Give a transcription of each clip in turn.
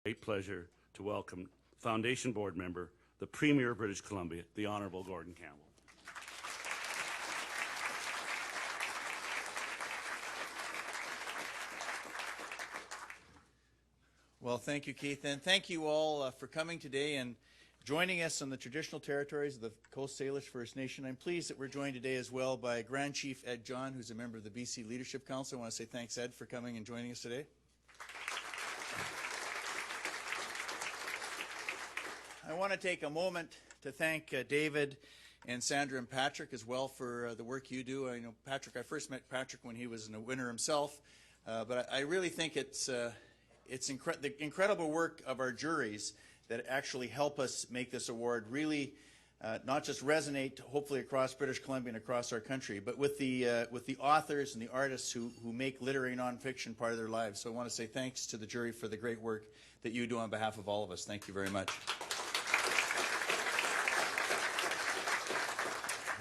Great pleasure to welcome Foundation Board Member, the Premier of British Columbia, the Honourable Gordon Campbell. Well, thank you, Keith, and thank you all for coming today and joining us on the traditional territories of the Coast Salish First Nation. I'm pleased that we're joined today as well by Grand Chief Ed John, who's a member of the BC Leadership Council. I want to say thanks, Ed, for coming and joining us today. I want to take a moment to thank David and Sandra and Patrick as well for the work you do. I know Patrick, I first met Patrick when he was a winner himself, but I really think it's the incredible work of our juries that actually help us make this award really not just resonate, hopefully across British Columbia and across our country, but with the authors and the artists who make literary nonfiction part of their lives. So I want to say thanks to the jury for the great work that you do on behalf of all of us. Thank you very much.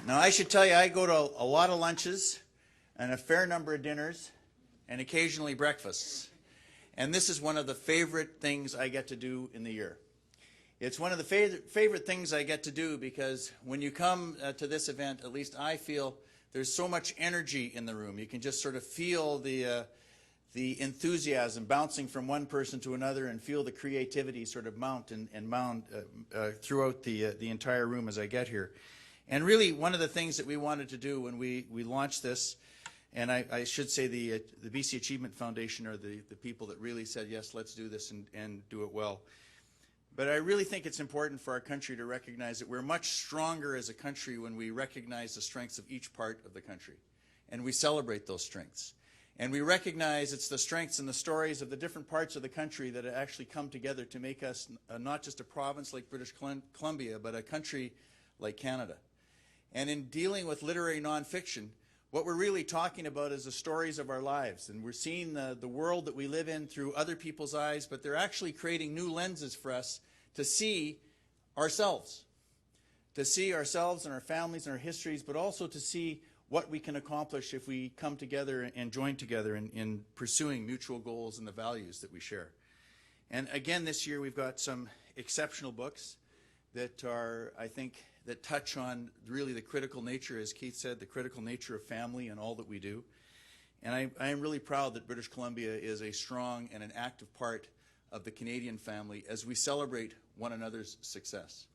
Now, I should tell you, I go to a lot of lunches and a fair number of dinners and occasionally breakfasts. And this is one of the favorite things I get to do in the year. It's one of the favorite things I get to do because when you come to this event, at least I feel there's so much energy in the room. You can just sort of feel the enthusiasm bouncing from one person to another and feel the creativity sort of mount throughout the entire room as I get here. And really, one of the things that we wanted to do when we launched this, and I should say the BC Achievement Foundation are the people that really said, yes, let's do this and do it well. But I really think it's important for our country to recognize that we're much stronger as a country when we recognize the strengths of each part of the country. And we celebrate those strengths. And we recognize it's the strengths and the stories of the different parts of the country that actually come together to make us not just a province like British Columbia, but a country like Canada. And in dealing with literary nonfiction, what we're really talking about is the stories of our lives. And we're seeing the world that we live in through other people's eyes, but they're actually creating new lenses for us to see ourselves. To see ourselves and our families and our histories, but also to see what we can accomplish if we come together and join together in pursuing mutual goals and the values that we share. And again, this year we've got some exceptional books that are, I think, that touch on really the critical nature, as Keith said, the critical nature of family and all that we do. And I am really proud that British Columbia is a strong and an active part of the Canadian family as we celebrate one another's success.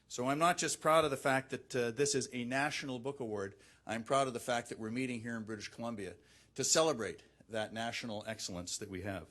So I'm not just proud of the fact that this is a national book award, I'm proud of the fact that we're meeting here in British Columbia to celebrate that national excellence that we have.